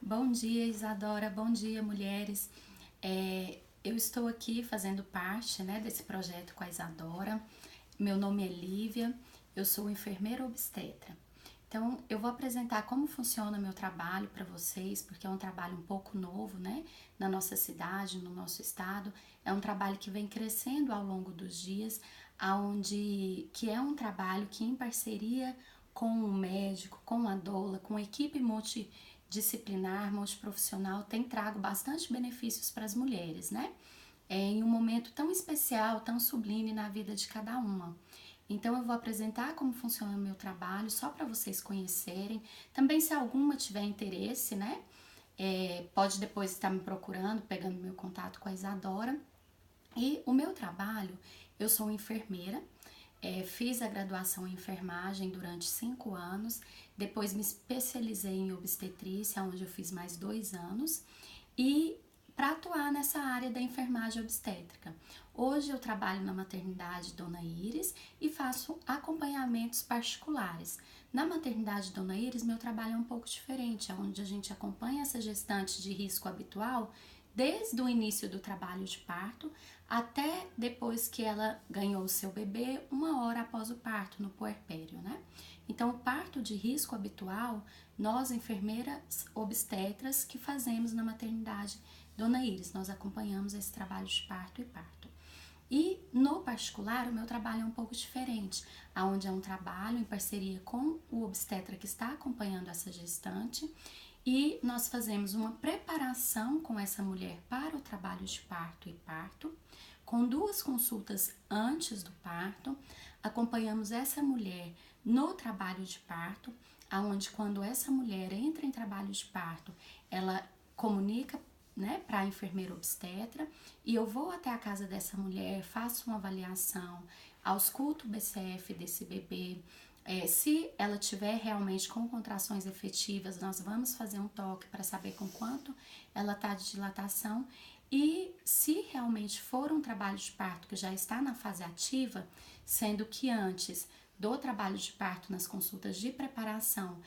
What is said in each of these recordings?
Bom dia, Isadora. Bom dia, mulheres. Eu estou aqui fazendo parte, desse projeto com a Isadora. Meu nome é Lívia, eu sou enfermeira obstetra. Então, eu vou apresentar como funciona meu trabalho para vocês, porque é um trabalho um pouco novo, na nossa cidade, no nosso estado. É um trabalho que vem crescendo ao longo dos dias, que é um trabalho que em parceria com o médico, com a doula, com a equipe multidisciplinar, multiprofissional, tem trago bastante benefícios para as mulheres, em um momento tão especial, tão sublime na vida de cada uma. Então eu vou apresentar como funciona o meu trabalho, só para vocês conhecerem. Também se alguma tiver interesse, pode depois estar me procurando, pegando meu contato com a Isadora. E o meu trabalho, eu sou enfermeira, fiz a graduação em enfermagem durante 5 anos, depois me especializei em obstetrícia, onde eu fiz mais 2 anos, e para atuar nessa área da enfermagem obstétrica. Hoje eu trabalho na maternidade Dona Iris e faço acompanhamentos particulares. Na maternidade Dona Iris, meu trabalho é um pouco diferente, onde a gente acompanha essa gestante de risco habitual desde o início do trabalho de parto até depois que ela ganhou o seu bebê, 1 hora após o parto, no puerpério, Então, o parto de risco habitual, nós enfermeiras obstetras que fazemos na maternidade Dona Iris, nós acompanhamos esse trabalho de parto e parto. E no particular, o meu trabalho é um pouco diferente, onde é um trabalho em parceria com o obstetra que está acompanhando essa gestante e nós fazemos uma preparação com essa mulher para o trabalho de parto e parto, com 2 consultas antes do parto, acompanhamos essa mulher no trabalho de parto, onde quando essa mulher entra em trabalho de parto, ela comunica para a enfermeira obstetra e eu vou até a casa dessa mulher, faço uma avaliação, ausculto o BCF desse bebê. Se ela tiver realmente com contrações efetivas, nós vamos fazer um toque para saber com quanto ela está de dilatação. E se realmente for um trabalho de parto que já está na fase ativa, sendo que antes do trabalho de parto, nas consultas de preparação,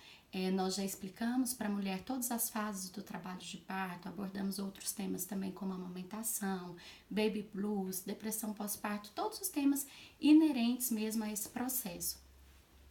nós já explicamos para a mulher todas as fases do trabalho de parto, abordamos outros temas também como amamentação, baby blues, depressão pós-parto, todos os temas inerentes mesmo a esse processo.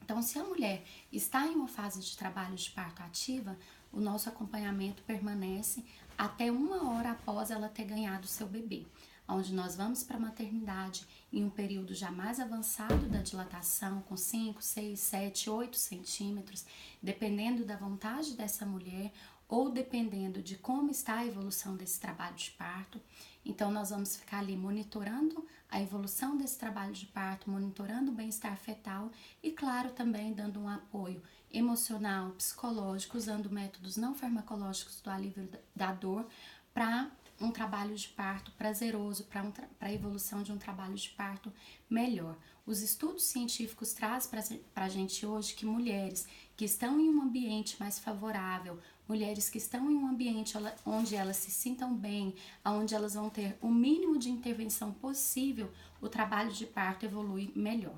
Então, se a mulher está em uma fase de trabalho de parto ativa, o nosso acompanhamento permanece até 1 hora após ela ter ganhado o seu bebê, onde nós vamos para a maternidade em um período já mais avançado da dilatação, com 5, 6, 7, 8 centímetros, dependendo da vontade dessa mulher ou dependendo de como está a evolução desse trabalho de parto. Então, nós vamos ficar ali monitorando a evolução desse trabalho de parto, monitorando o bem-estar fetal e, claro, também dando um apoio emocional, psicológico, usando métodos não farmacológicos do alívio da dor para um trabalho de parto prazeroso, para a evolução de um trabalho de parto melhor. Os estudos científicos trazem para a gente hoje que mulheres que estão em um ambiente mais favorável, mulheres que estão em um ambiente onde elas se sintam bem, onde elas vão ter o mínimo de intervenção possível, o trabalho de parto evolui melhor.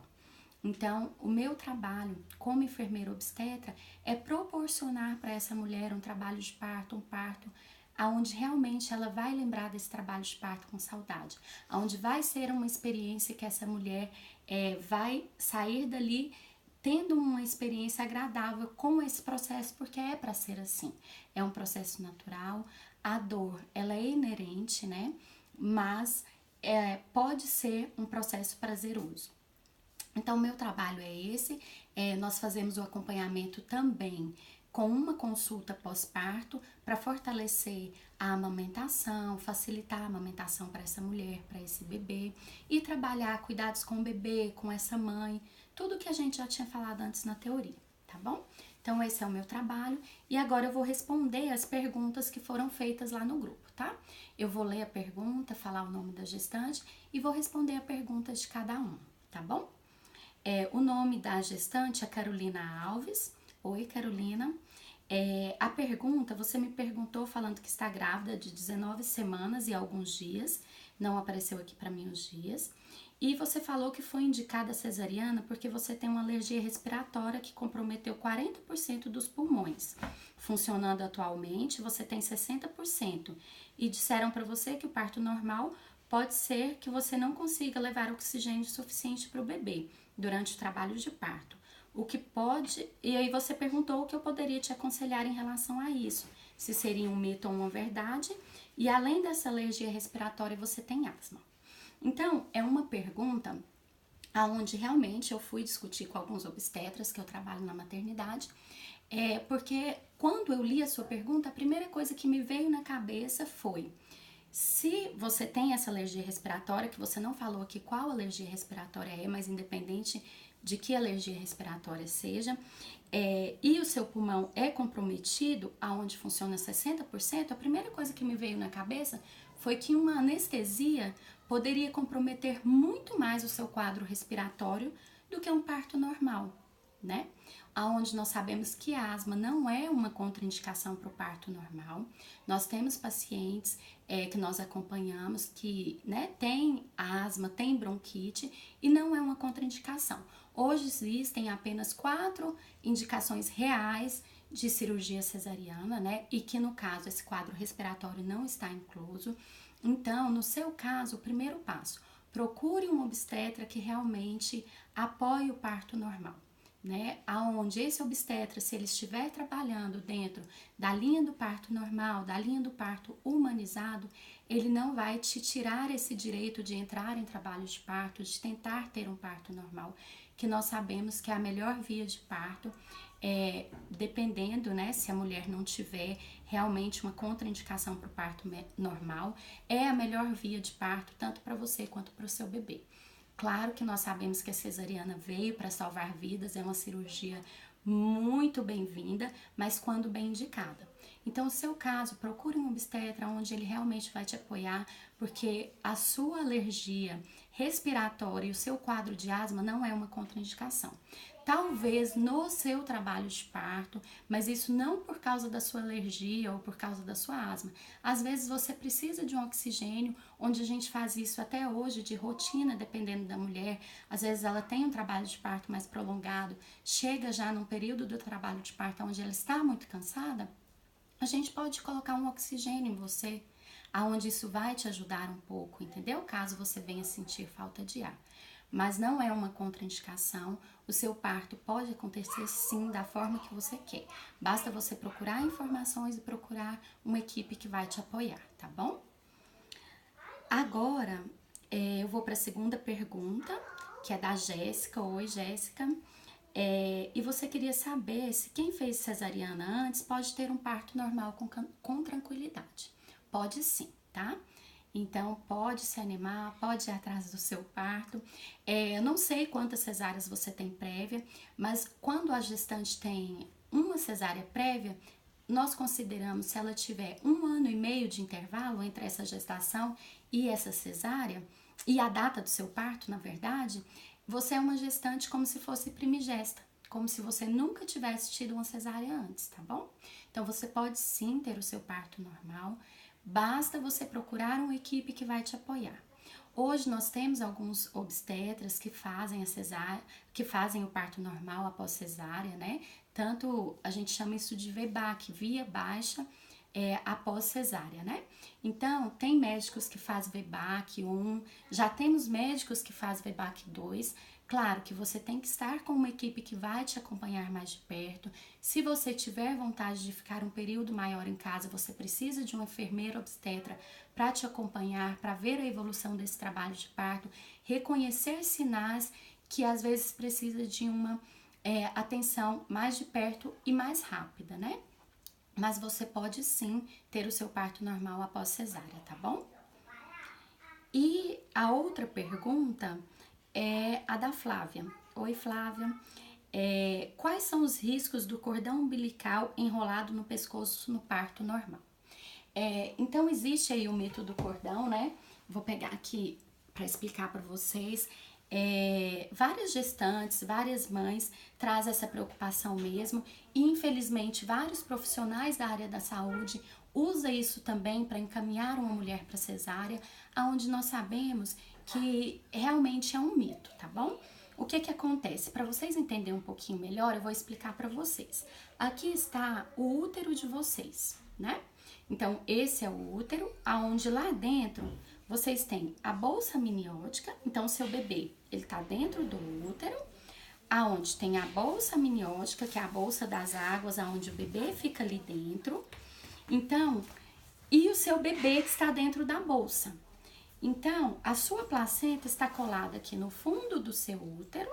Então, o meu trabalho como enfermeira obstetra é proporcionar para essa mulher um trabalho de parto, um parto onde realmente ela vai lembrar desse trabalho de parto com saudade, onde vai ser uma experiência que essa mulher vai sair dali tendo uma experiência agradável com esse processo, porque é para ser assim. É um processo natural, a dor ela é inerente, mas pode ser um processo prazeroso. Então, o meu trabalho é esse, nós fazemos o acompanhamento também com uma consulta pós-parto para fortalecer a amamentação, facilitar a amamentação para essa mulher, para esse bebê e trabalhar cuidados com o bebê, com essa mãe, tudo que a gente já tinha falado antes na teoria, tá bom? Então, esse é o meu trabalho e agora eu vou responder as perguntas que foram feitas lá no grupo, tá? Eu vou ler a pergunta, falar o nome da gestante e vou responder a pergunta de cada um, tá bom? O nome da gestante é Carolina Alves. Oi, Carolina. A pergunta, você me perguntou falando que está grávida de 19 semanas e alguns dias, não apareceu aqui para mim os dias, E você falou que foi indicada a cesariana porque você tem uma alergia respiratória que comprometeu 40% dos pulmões. Funcionando atualmente, você tem 60%. E disseram para você que o parto normal pode ser que você não consiga levar oxigênio suficiente para o bebê durante o trabalho de parto. O que pode. E aí você perguntou o que eu poderia te aconselhar em relação a isso. Se seria um mito ou uma verdade. E além dessa alergia respiratória, você tem asma. Então, é uma pergunta aonde realmente eu fui discutir com alguns obstetras, que eu trabalho na maternidade, porque quando eu li a sua pergunta, a primeira coisa que me veio na cabeça foi: se você tem essa alergia respiratória, que você não falou aqui qual alergia respiratória é, mas independente de que alergia respiratória seja, e o seu pulmão é comprometido, aonde funciona 60%, a primeira coisa que me veio na cabeça foi que uma anestesia poderia comprometer muito mais o seu quadro respiratório do que um parto normal, né? Aonde nós sabemos que a asma não é uma contraindicação para o parto normal. Nós temos pacientes que nós acompanhamos que, né, tem asma, tem bronquite e não é uma contraindicação. Hoje existem apenas 4 indicações reais de cirurgia cesariana, né? E que no caso esse quadro respiratório não está incluso. Então, no seu caso, o primeiro passo, procure um obstetra que realmente apoie o parto normal, né? Aonde esse obstetra, se ele estiver trabalhando dentro da linha do parto normal, da linha do parto humanizado, ele não vai te tirar esse direito de entrar em trabalho de parto, de tentar ter um parto normal, que nós sabemos que é a melhor via de parto, dependendo, né, se a mulher não tiver realmente uma contraindicação para o parto normal, é a melhor via de parto, tanto para você quanto para o seu bebê. Claro que nós sabemos que a cesariana veio para salvar vidas, é uma cirurgia muito bem-vinda, mas quando bem indicada. Então, no seu caso, procure um obstetra onde ele realmente vai te apoiar, porque a sua alergia respiratória e o seu quadro de asma não é uma contraindicação. Talvez no seu trabalho de parto, mas isso não por causa da sua alergia ou por causa da sua asma. Às vezes você precisa de um oxigênio, onde a gente faz isso até hoje de rotina, dependendo da mulher. Às vezes ela tem um trabalho de parto mais prolongado, chega já num período do trabalho de parto onde ela está muito cansada, a gente pode colocar um oxigênio em você, aonde isso vai te ajudar um pouco, entendeu? Caso você venha sentir falta de ar. Mas não é uma contraindicação, o seu parto pode acontecer sim da forma que você quer. Basta você procurar informações e procurar uma equipe que vai te apoiar, tá bom? Agora, eu vou para a segunda pergunta, que é da Jéssica. Oi, Jéssica. E você queria saber se quem fez cesariana antes pode ter um parto normal com tranquilidade. Pode sim, tá? Então, pode se animar, pode ir atrás do seu parto. Eu não sei quantas cesáreas você tem prévia, mas quando a gestante tem uma cesárea prévia, nós consideramos, se ela tiver 1 ano e meio de intervalo entre essa gestação e essa cesárea, e a data do seu parto, na verdade, você é uma gestante como se fosse primigesta, como se você nunca tivesse tido uma cesárea antes, tá bom? Então, você pode sim ter o seu parto normal, basta você procurar uma equipe que vai te apoiar. Hoje nós temos alguns obstetras que fazem a cesárea, que fazem o parto normal após cesárea, né? Tanto a gente chama isso de VBAC, via baixa após cesárea, né? Então, tem médicos que fazem VBAC 1, já temos médicos que fazem VBAC 2. Claro que você tem que estar com uma equipe que vai te acompanhar mais de perto. Se você tiver vontade de ficar um período maior em casa, você precisa de um enfermeiro obstetra para te acompanhar, para ver a evolução desse trabalho de parto, reconhecer sinais que às vezes precisa de uma atenção mais de perto e mais rápida, né? Mas você pode sim ter o seu parto normal após cesárea, tá bom? E a outra pergunta é a da Flávia. Oi, Flávia. Quais são os riscos do cordão umbilical enrolado no pescoço no parto normal? Então, existe aí o mito do cordão, né? Vou pegar aqui para explicar para vocês. várias gestantes, várias mães trazem essa preocupação mesmo e infelizmente vários profissionais da área da saúde usam isso também para encaminhar uma mulher para cesárea, aonde nós sabemos que realmente é um mito, tá bom? O que que acontece? Para vocês entenderem um pouquinho melhor, eu vou explicar para vocês. Aqui está o útero de vocês, né? Então, esse é o útero, aonde lá dentro vocês têm a bolsa amniótica. Então, seu bebê, ele tá dentro do útero, aonde tem a bolsa amniótica, que é a bolsa das águas, aonde o bebê fica ali dentro. Então, e o seu bebê que está dentro da bolsa. Então, a sua placenta está colada aqui no fundo do seu útero,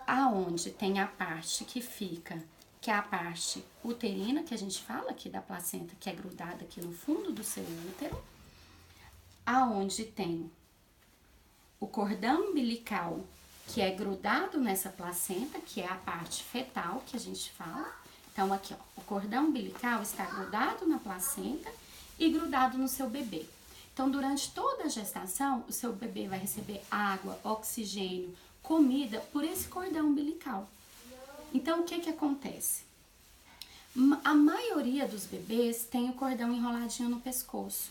aonde tem a parte que fica, que é a parte uterina, que a gente fala aqui da placenta, que é grudada aqui no fundo do seu útero, aonde tem o cordão umbilical, que é grudado nessa placenta, que é a parte fetal, que a gente fala. Então, aqui, ó, o cordão umbilical está grudado na placenta e grudado no seu bebê. Então, durante toda a gestação, o seu bebê vai receber água, oxigênio, comida por esse cordão umbilical. Então, o que que acontece? A maioria dos bebês tem o cordão enroladinho no pescoço.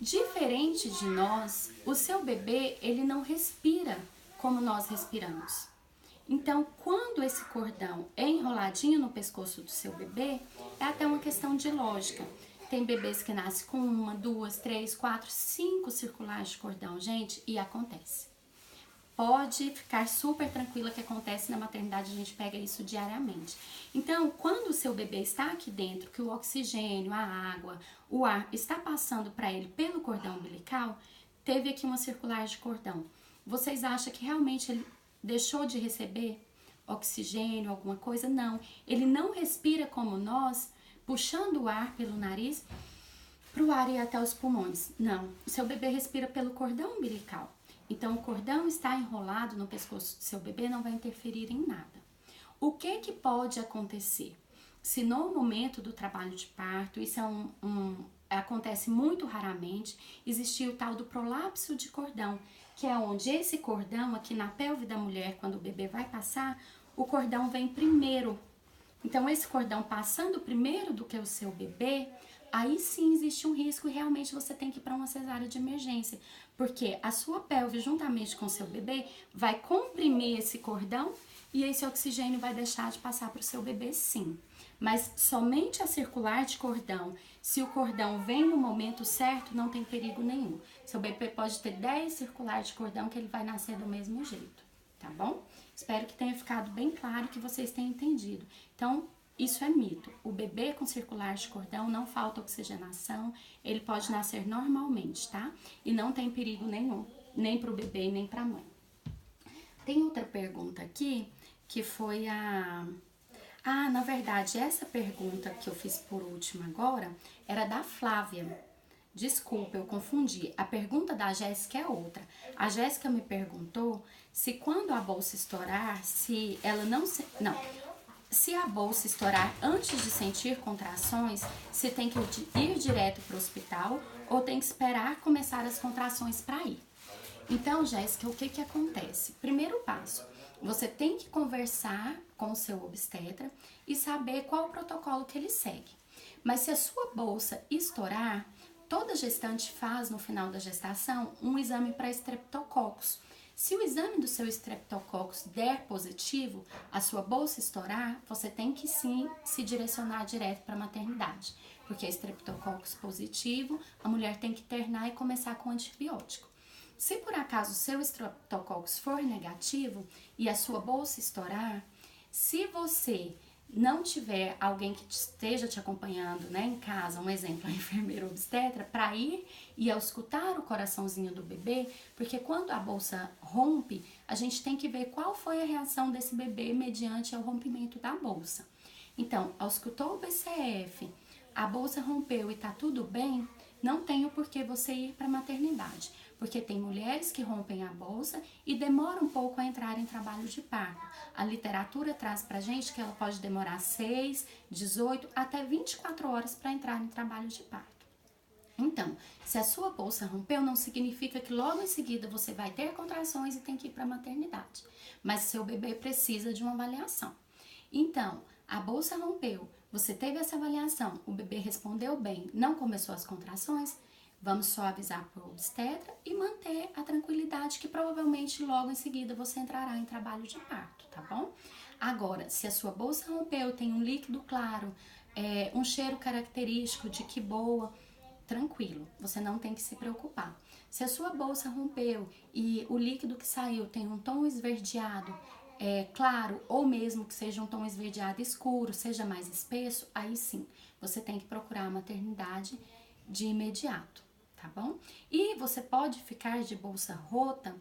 Diferente de nós, o seu bebê, ele não respira como nós respiramos. Então, quando esse cordão é enroladinho no pescoço do seu bebê, é até uma questão de lógica. Tem bebês que nascem com 1, 2, 3, 4, 5 circulares de cordão, gente, e acontece. Pode ficar super tranquila que acontece na maternidade, a gente pega isso diariamente. Então, quando o seu bebê está aqui dentro, que o oxigênio, a água, o ar está passando para ele pelo cordão umbilical, teve aqui uma circular de cordão. Vocês acham que realmente ele deixou de receber oxigênio, alguma coisa? Não. Ele não respira como nós, puxando o ar pelo nariz para o ar ir até os pulmões. Não. O seu bebê respira pelo cordão umbilical. Então, o cordão está enrolado no pescoço do seu bebê, não vai interferir em nada. O que pode acontecer? Se no momento do trabalho de parto, isso acontece muito raramente, existir o tal do prolapso de cordão, que é onde esse cordão aqui na pelve da mulher, quando o bebê vai passar, o cordão vem primeiro. Então, esse cordão passando primeiro do que o seu bebê, aí sim existe um risco e realmente você tem que ir para uma cesárea de emergência, porque a sua pelve, juntamente com o seu bebê, vai comprimir esse cordão e esse oxigênio vai deixar de passar para o seu bebê, sim. Mas somente a circular de cordão, se o cordão vem no momento certo, não tem perigo nenhum. Seu bebê pode ter 10 circulares de cordão que ele vai nascer do mesmo jeito, tá bom? Espero que tenha ficado bem claro, que vocês tenham entendido. Então, isso é mito. O bebê com circular de cordão não falta oxigenação, ele pode nascer normalmente, tá? E não tem perigo nenhum, nem para o bebê nem para a mãe. Tem outra pergunta aqui, que foi na verdade, essa pergunta que eu fiz por último agora era da Flávia. Desculpa, eu confundi. A pergunta da Jéssica é outra. A Jéssica me perguntou se quando a bolsa estourar, se ela não... Se a bolsa estourar antes de sentir contrações, se tem que ir direto para o hospital ou tem que esperar começar as contrações para ir. Então, Jéssica, o que acontece? Primeiro passo, você tem que conversar com o seu obstetra e saber qual o protocolo que ele segue. Mas se a sua bolsa estourar, toda gestante faz no final da gestação um exame para estreptococcus. Se o exame do seu estreptococcus der positivo, a sua bolsa estourar, você tem que sim se direcionar direto para a maternidade. Porque estreptococcus positivo, a mulher tem que internar e começar com antibiótico. Se por acaso o seu estreptococcus for negativo e a sua bolsa estourar, se você não tiver alguém que esteja te acompanhando, né, em casa, um exemplo, a enfermeira obstetra, para ir e auscultar o coraçãozinho do bebê, porque quando a bolsa rompe, a gente tem que ver qual foi a reação desse bebê mediante ao rompimento da bolsa. Então, auscultou o BCF, a bolsa rompeu e tá tudo bem, não tem o porquê você ir para a maternidade, porque tem mulheres que rompem a bolsa e demoram um pouco a entrar em trabalho de parto. A literatura traz pra gente que ela pode demorar 6, 18 até 24 horas para entrar em trabalho de parto. Então, se a sua bolsa rompeu, não significa que logo em seguida você vai ter contrações e tem que ir para a maternidade. Mas seu bebê precisa de uma avaliação. Então, a bolsa rompeu, você teve essa avaliação, o bebê respondeu bem, não começou as contrações, vamos só avisar para o obstetra e manter a tranquilidade que provavelmente logo em seguida você entrará em trabalho de parto, tá bom? Agora, se a sua bolsa rompeu, tem um líquido claro, um cheiro característico de que boa, tranquilo, você não tem que se preocupar. Se a sua bolsa rompeu e o líquido que saiu tem um tom esverdeado, claro, ou mesmo que seja um tom esverdeado escuro, seja mais espesso, aí sim, você tem que procurar a maternidade de imediato, tá bom? E você pode ficar de bolsa rota,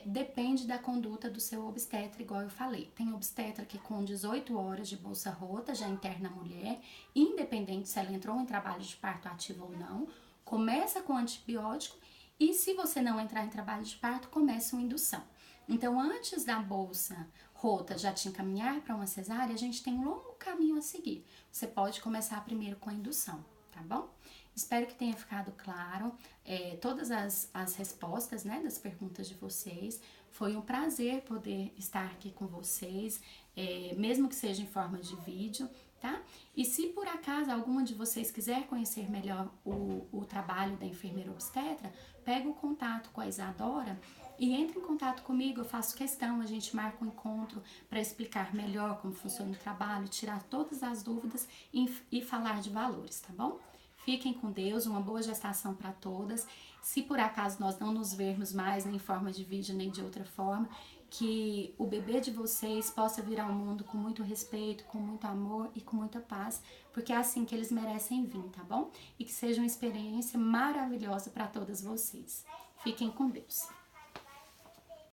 depende da conduta do seu obstetra, igual eu falei. Tem obstetra que com 18 horas de bolsa rota já interna a mulher, independente se ela entrou em trabalho de parto ativo ou não, começa com antibiótico e se você não entrar em trabalho de parto, começa uma indução. Então, antes da bolsa rota já te encaminhar para uma cesárea, a gente tem um longo caminho a seguir. Você pode começar primeiro com a indução, tá bom? Espero que tenha ficado claro todas as respostas, né, das perguntas de vocês. Foi um prazer poder estar aqui com vocês, mesmo que seja em forma de vídeo, tá? E se por acaso alguma de vocês quiser conhecer melhor o trabalho da enfermeira obstetra, pega o contato com a Isadora e entre em contato comigo, eu faço questão, a gente marca um encontro para explicar melhor como funciona o trabalho, tirar todas as dúvidas e falar de valores, tá bom? Fiquem com Deus, uma boa gestação para todas. Se por acaso nós não nos vermos mais nem em forma de vídeo nem de outra forma, que o bebê de vocês possa vir ao mundo com muito respeito, com muito amor e com muita paz, porque é assim que eles merecem vir, tá bom? E que seja uma experiência maravilhosa para todas vocês. Fiquem com Deus.